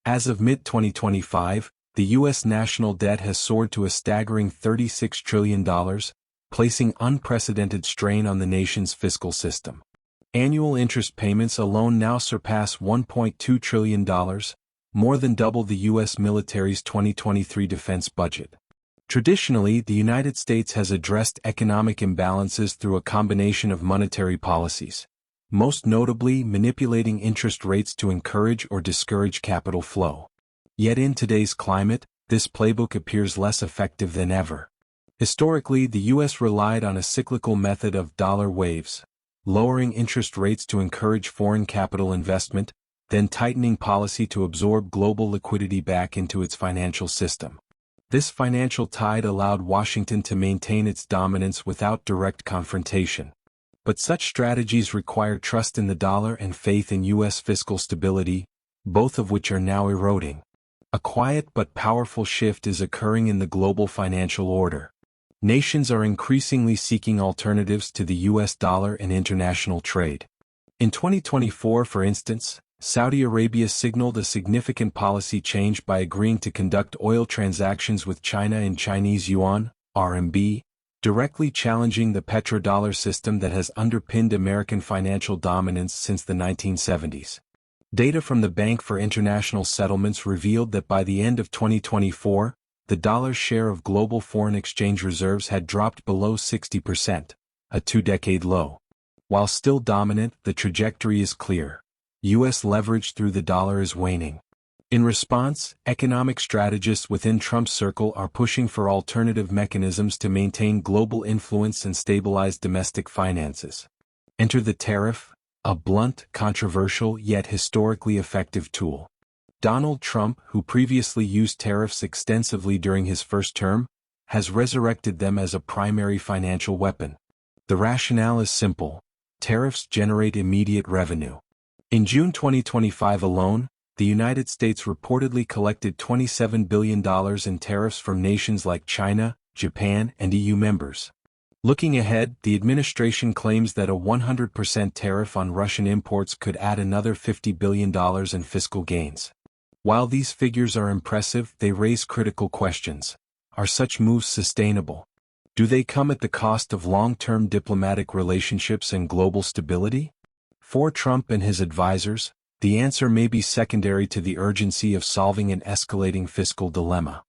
As of mid-2025, the U.S. national debt has soared to a staggering $36 trillion, placing unprecedented strain on the nation's fiscal system. Annual interest payments alone now surpass $1.2 trillion, more than double the U.S. military's 2023 defense budget. Traditionally, the United States has addressed economic imbalances through a combination of monetary policies, most notably manipulating interest rates to encourage or discourage capital flow. Yet in today's climate, this playbook appears less effective than ever. Historically, the U.S. relied on a cyclical method of dollar waves, lowering interest rates to encourage foreign capital investment, then tightening policy to absorb global liquidity back into its financial system. This financial tide allowed Washington to maintain its dominance without direct confrontation. But such strategies require trust in the dollar and faith in U.S. fiscal stability, both of which are now eroding. A quiet but powerful shift is occurring in the global financial order. Nations are increasingly seeking alternatives to the U.S. dollar in international trade. In 2024, for instance, Saudi Arabia signaled a significant policy change by agreeing to conduct oil transactions with China in Chinese yuan, RMB, directly challenging the petrodollar system that has underpinned American financial dominance since the 1970s. Data from the Bank for International Settlements revealed that by the end of 2024, the dollar's share of global foreign exchange reserves had dropped below 60%, a two-decade low. While still dominant, the trajectory is clear. U.S. leverage through the dollar is waning. In response, economic strategists within Trump's circle are pushing for alternative mechanisms to maintain global influence and stabilize domestic finances. Enter the tariff, a blunt, controversial yet historically effective tool. Donald Trump, who previously used tariffs extensively during his first term, has resurrected them as a primary financial weapon. The rationale is simple: tariffs generate immediate revenue. In June 2025 alone, the United States reportedly collected $27 billion in tariffs from nations like China, Japan, and EU members. Looking ahead, the administration claims that a 100% tariff on Russian imports could add another $50 billion in fiscal gains. While these figures are impressive, they raise critical questions. Are such moves sustainable? Do they come at the cost of long-term diplomatic relationships and global stability? For Trump and his advisors, the answer may be secondary to the urgency of solving an escalating fiscal dilemma.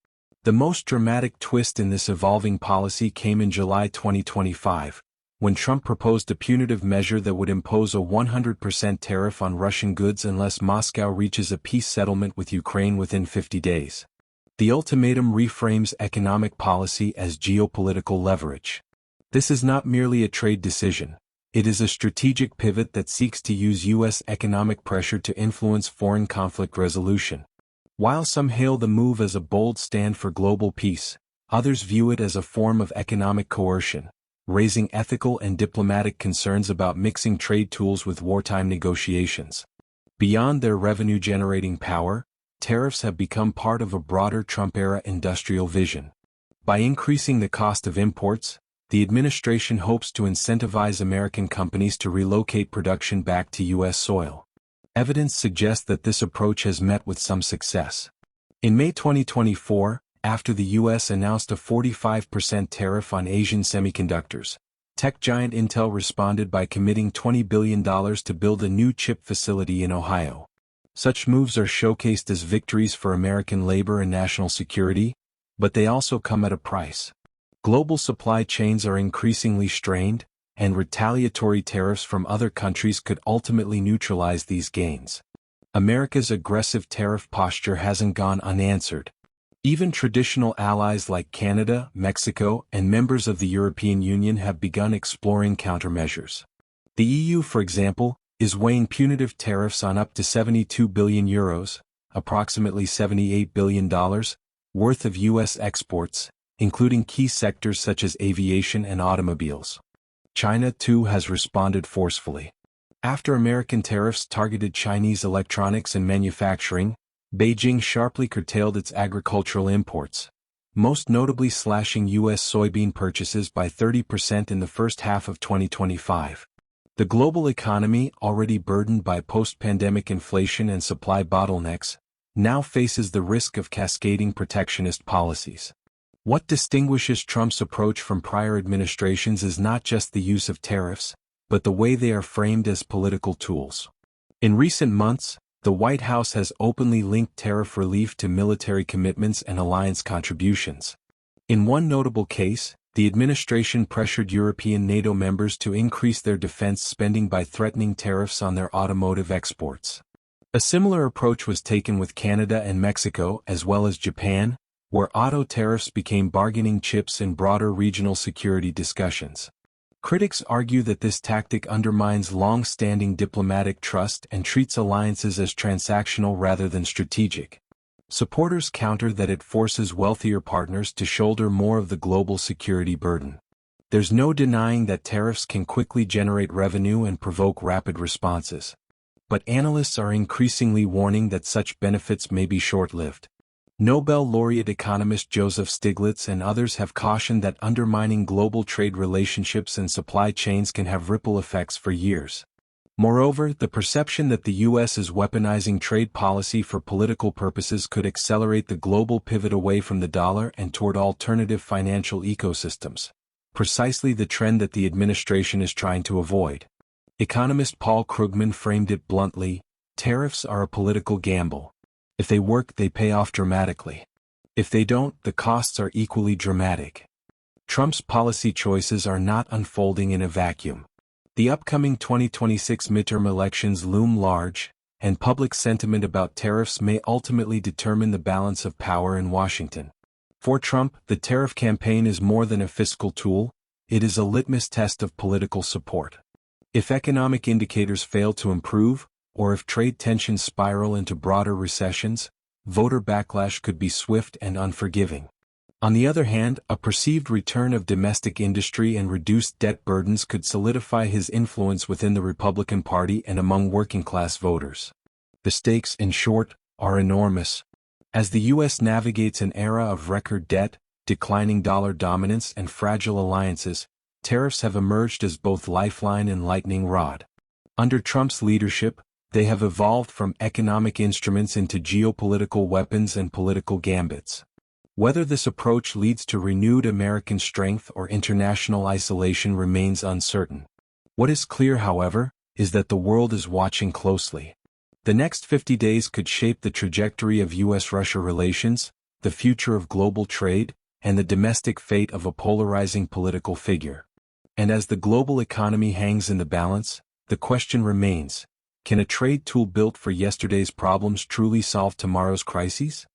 The most dramatic twist in this evolving policy came in July 2025, when Trump proposed a punitive measure that would impose a 100% tariff on Russian goods unless Moscow reaches a peace settlement with Ukraine within 50 days. The ultimatum reframes economic policy as geopolitical leverage. This is not merely a trade decision. It is a strategic pivot that seeks to use U.S. economic pressure to influence foreign conflict resolution. While some hail the move as a bold stand for global peace, others view it as a form of economic coercion, raising ethical and diplomatic concerns about mixing trade tools with wartime negotiations. Beyond their revenue-generating power, tariffs have become part of a broader Trump-era industrial vision. By increasing the cost of imports, the administration hopes to incentivize American companies to relocate production back to U.S. soil. Evidence suggests that this approach has met with some success. In May 2024, after the U.S. announced a 45% tariff on Asian semiconductors, tech giant Intel responded by committing $20 billion to build a new chip facility in Ohio. Such moves are showcased as victories for American labor and national security, but they also come at a price. Global supply chains are increasingly strained, and retaliatory tariffs from other countries could ultimately neutralize these gains. America's aggressive tariff posture hasn't gone unanswered. Even traditional allies like Canada, Mexico, and members of the European Union have begun exploring countermeasures. The EU, for example, is weighing punitive tariffs on up to €72 billion, approximately $78 billion, worth of U.S. exports, including key sectors such as aviation and automobiles. China, too, has responded forcefully. After American tariffs targeted Chinese electronics and manufacturing, Beijing sharply curtailed its agricultural imports, most notably slashing U.S. soybean purchases by 30% in the first half of 2025. The global economy, already burdened by post-pandemic inflation and supply bottlenecks, now faces the risk of cascading protectionist policies. What distinguishes Trump's approach from prior administrations is not just the use of tariffs, but the way they are framed as political tools. In recent months, the White House has openly linked tariff relief to military commitments and alliance contributions. In one notable case, the administration pressured European NATO members to increase their defense spending by threatening tariffs on their automotive exports. A similar approach was taken with Canada and Mexico as well as Japan, where auto tariffs became bargaining chips in broader regional security discussions. Critics argue that this tactic undermines long-standing diplomatic trust and treats alliances as transactional rather than strategic. Supporters counter that it forces wealthier partners to shoulder more of the global security burden. There's no denying that tariffs can quickly generate revenue and provoke rapid responses. But analysts are increasingly warning that such benefits may be short-lived. Nobel laureate economist Joseph Stiglitz and others have cautioned that undermining global trade relationships and supply chains can have ripple effects for years. Moreover, the perception that the U.S. is weaponizing trade policy for political purposes could accelerate the global pivot away from the dollar and toward alternative financial ecosystems, precisely the trend that the administration is trying to avoid. Economist Paul Krugman framed it bluntly: tariffs are a political gamble. If they work, they pay off dramatically. If they don't, the costs are equally dramatic. Trump's policy choices are not unfolding in a vacuum. The upcoming 2026 midterm elections loom large, and public sentiment about tariffs may ultimately determine the balance of power in Washington. For Trump, the tariff campaign is more than a fiscal tool, it is a litmus test of political support. If economic indicators fail to improve, or if trade tensions spiral into broader recessions, voter backlash could be swift and unforgiving. On the other hand, a perceived return of domestic industry and reduced debt burdens could solidify his influence within the Republican Party and among working-class voters. The stakes, in short, are enormous. As the U.S. navigates an era of record debt, declining dollar dominance and fragile alliances, tariffs have emerged as both lifeline and lightning rod. Under Trump's leadership, they have evolved from economic instruments into geopolitical weapons and political gambits. Whether this approach leads to renewed American strength or international isolation remains uncertain. What is clear, however, is that the world is watching closely. The next 50 days could shape the trajectory of U.S.-Russia relations, the future of global trade, and the domestic fate of a polarizing political figure. And as the global economy hangs in the balance, the question remains: can a trade tool built for yesterday's problems truly solve tomorrow's crises?